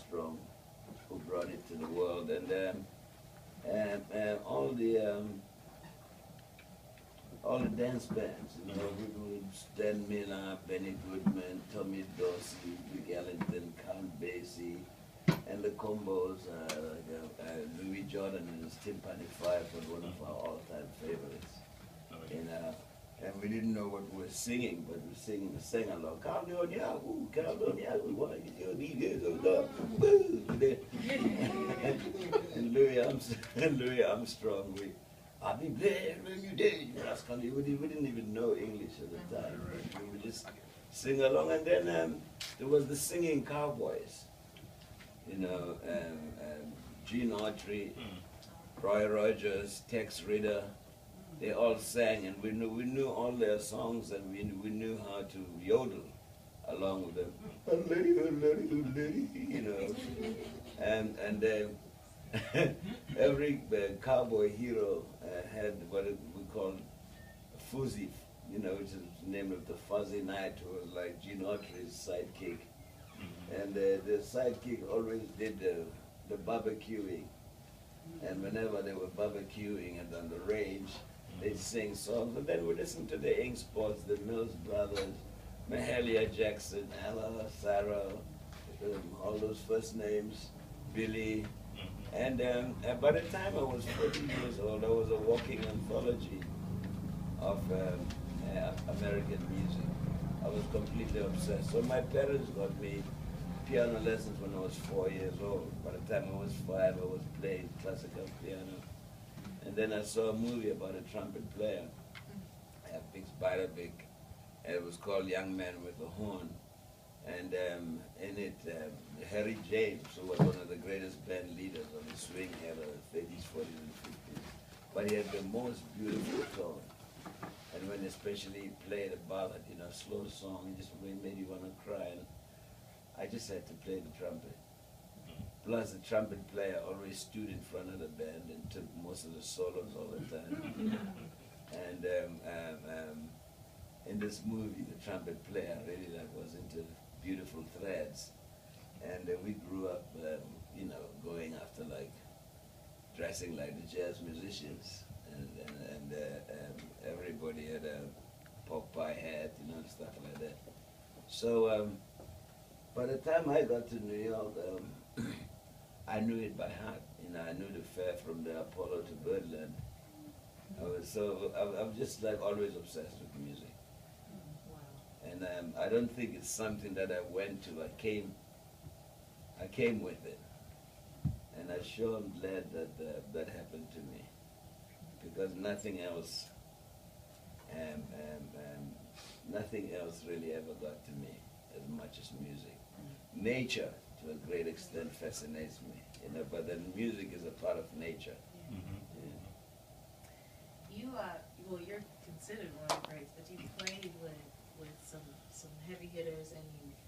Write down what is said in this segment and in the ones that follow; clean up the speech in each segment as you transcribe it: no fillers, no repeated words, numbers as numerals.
Armstrong, who brought it to the world, and all the dance bands, you know, with Stan Miller, Benny Goodman, Tommy Dorsey, Rick Ellington, Count Basie, and the combos, Louis Jordan and his Timpani Five was one of our all-time favorites. And we didn't know what we were singing, but we sang along. Caledonia, ooh, Caledonia, why you and Louis Armstrong, I'll be there when you did. We didn't even know English at the time. We would just sing along, and then there was the singing cowboys. You know, Gene Autry, Roy Rogers, Tex Ritter. They all sang, and we knew all their songs, and we knew how to yodel along with them. You know, and every cowboy hero had what we call a fuzzy, you know, which is the name of the Fuzzy Knight, who was like Gene Autry's sidekick. And the sidekick always did the barbecuing. And whenever they were barbecuing and on the range, they'd sing songs. And then we listened to the Ink Spots, the Mills Brothers, Mahalia Jackson, Ella, Sarah, all those first names, Billy. And by the time I was 14 years old, I was a walking anthology of American music. I was completely obsessed. So my parents got me piano lessons when I was 4 years old. By the time I was 5, I was playing classical piano. And then I saw a movie about a trumpet player, Big Spider-Big, and it was called Young Man with a Horn. And in it, Harry James, who was one of the greatest band leaders of the swing era, 30s, 40s, and 50s, but he had the most beautiful tone. And when especially he played a ballad, you know, a slow song, it just made you want to cry. And I just had to play the trumpet. Plus, the trumpet player always stood in front of the band and took most of the solos all the time. And in this movie, the trumpet player really was into beautiful threads. And we grew up, you know, going after dressing like the jazz musicians. And everybody had a pork pie hat, you know, stuff like that. So by the time I got to New York, I knew it by heart. You know, I knew the fare from the Apollo to Birdland. I'm just always obsessed with music. And I don't think it's something that I went to. I came with it. And I sure am glad that that happened to me. Because nothing else really ever got to me as much as music. Nature, to a great extent, fascinates me, you know, but then music is a part of nature. You're considered one of the greats, but you've played with some heavy hitters, and you've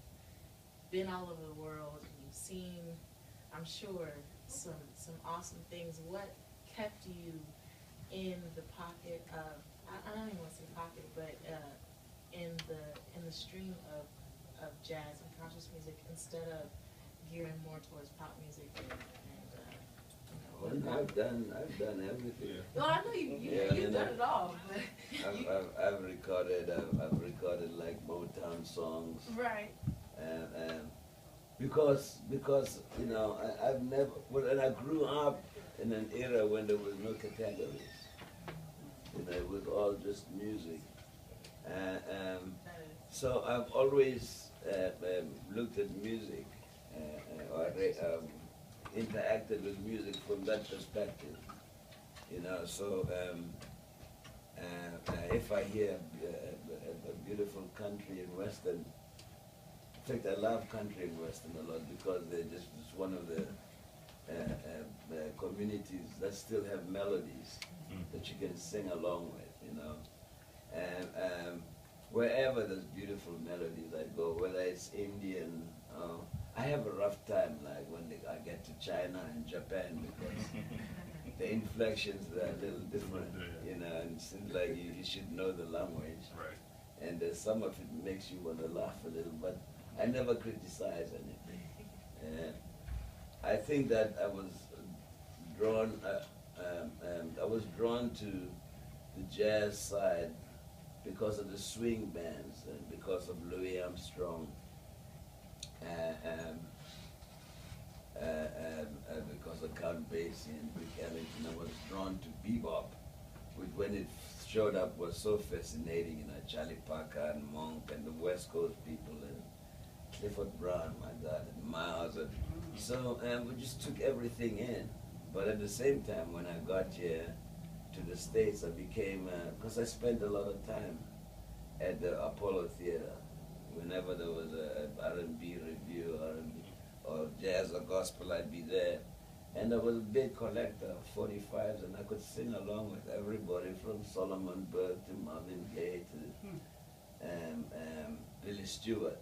been all over the world, and you've seen, I'm sure, some awesome things. What kept you in the pocket of, I don't even want to say pocket, but in the stream of jazz and conscious music, instead of gearing more towards pop music I've done everything. Well, I know you've done it all. But I've recorded like Motown songs. Right. Because you know, and I grew up in an era when there was no categories. You know, it was all just music. So I've always looked at music or interacted with music from that perspective. You know, so if I hear a beautiful country and western, in fact, I love country and western a lot because it's one of the communities that still have melodies that you can sing along with, you know. And wherever there's beautiful melodies I go, whether it's Indian, I have a rough time like when I get to China and Japan because the inflections are a little different, you know, and it seems like you should know the language. Right. And some of it makes you want to laugh a little, but I never criticize anything. I think that I was drawn. I was drawn to the jazz side because of the swing bands and because of Louis Armstrong, because of Count Basie and Rick Ellington. I was drawn to bebop, which when it showed up was so fascinating. You know, Charlie Parker and Monk and the West Coast people and Clifford Brown, my God, and Miles. And so we just took everything in. But at the same time, when I got here to the States, I became, because I spent a lot of time at the Apollo Theater. Whenever there was a R&B review or jazz or gospel, I'd be there. And I was a big collector of 45s, and I could sing along with everybody from Solomon Burke to Marvin Gaye to Billy Stewart.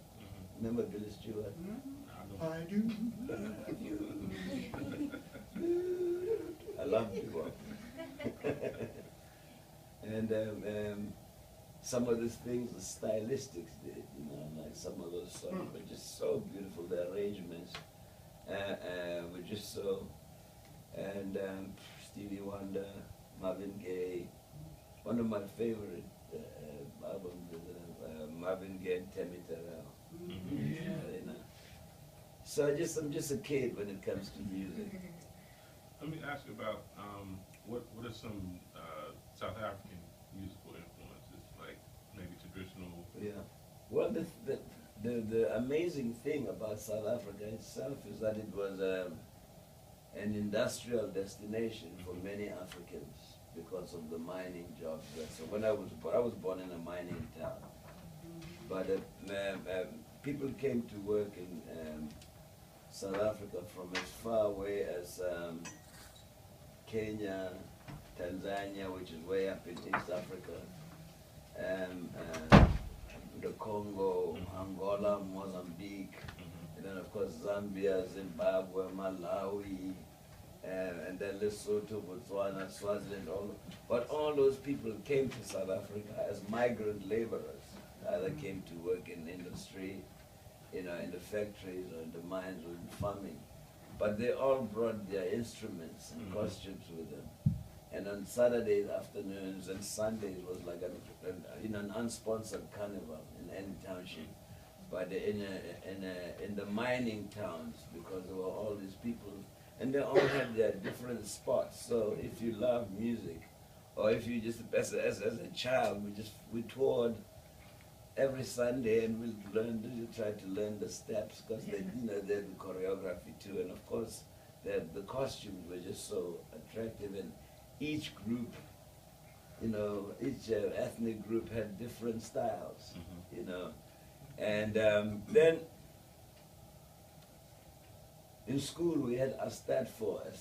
Remember Billy Stewart? I do love you. I love bebop. And some of these things, the stylistics did, you know, like some of those songs were just so beautiful. The arrangements were just so, and Stevie Wonder, Marvin Gaye. One of my favorite albums is Marvin Gaye and Tammy Terrell. You know. So I'm just a kid when it comes to music. Let me ask you about what are some South African musical influences, like maybe traditional? Yeah. Well, the amazing thing about South Africa itself is that it was an industrial destination for many Africans because of the mining jobs. So when I was born in a mining town, but people came to work in South Africa from as far away as Kenya, Tanzania, which is way up in East Africa, the Congo, Angola, Mozambique, and then of course Zambia, Zimbabwe, Malawi, and then Lesotho, Botswana, Swaziland, but all those people came to South Africa as migrant laborers. Either came to work in industry, you know, in the factories or in the mines or in farming. But they all brought their instruments and costumes with them. And on Saturday afternoons and Sundays was like an unsponsored carnival in any township. But in the mining towns, because there were all these people, and they all had their different spots. So if you love music, or if you just, as a child, we toured every Sunday and we tried to learn the steps, because they had the choreography too. And of course, the costumes were just so attractive. And each group, you know, each ethnic group had different styles, you know. And then in school we had a Stanford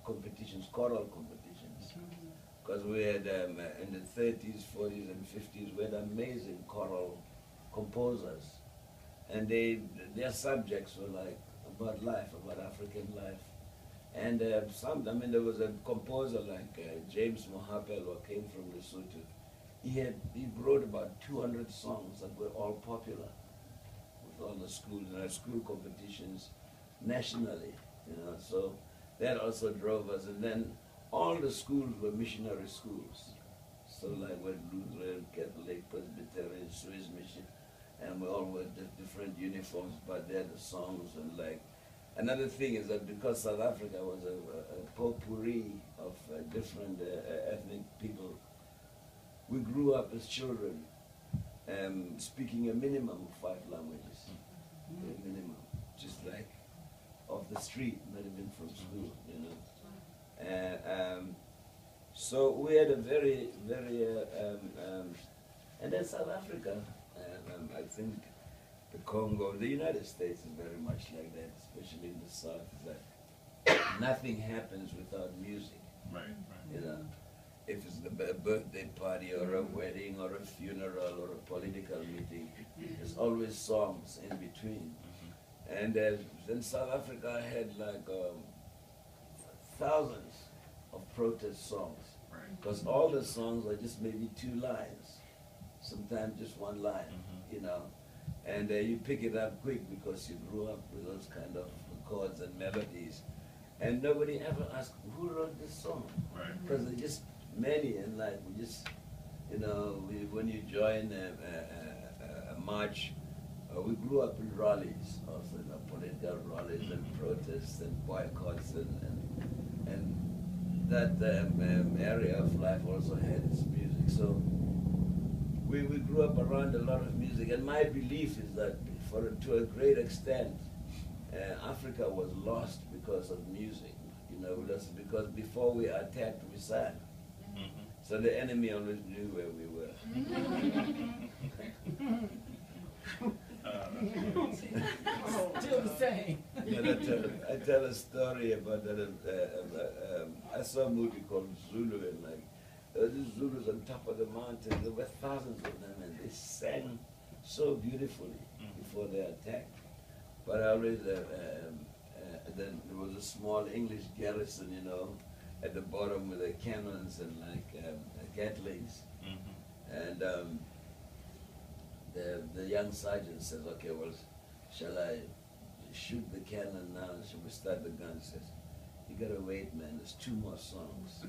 competitions, choral competitions. Because we had, in the 30s, 40s, and 50s, we had amazing choral composers. And their subjects were like about life, about African life. And there was a composer like James Mohapel, who came from Lesotho. He wrote about 200 songs that were all popular with all the schools, and school competitions nationally, you know. So that also drove us. And then all the schools were missionary schools. So like we're Lutheran, Catholic, Presbyterian, Swiss mission, and we all wore different uniforms, but they had the songs. And like, another thing is that because South Africa was a potpourri of different ethnic people, we grew up as children speaking a minimum of 5 languages, a minimum, just like off the street, not even from school, you know. So we had a very, very, and then South Africa, I think the Congo, the United States is very much like that, especially in the South, is that nothing happens without music. Right. You know, if it's a birthday party or a wedding or a funeral or a political meeting, there's always songs in between. And then South Africa had like thousands of protest songs, because all the songs are just maybe 2 lines, sometimes just 1 line, you know. And you pick it up quick because you grew up with those kind of chords and melodies. And nobody ever asked, who wrote this song? Right. Because they're just many, and like, we just, you know, when you join a march, we grew up in rallies, also, you know, political rallies and protests and boycotts, and that area of life also had its music. So we grew up around a lot of music, and my belief is that to a great extent, Africa was lost because of music. You know, that's because before we attacked, we sang. Mm-hmm. So the enemy always knew where we were. Still the same. I tell a story about that. I saw a movie called Zulu, and like, there were these Zulus on top of the mountain. There were thousands of them, and they sang so beautifully before they attacked. But I always, then there was a small English garrison, you know, at the bottom with the cannons and like gatlings. Mm-hmm. And the young sergeant says, okay, well, shall I shoot the cannon now? Shall we start the gun? He says, you gotta wait, man, there's 2 more songs.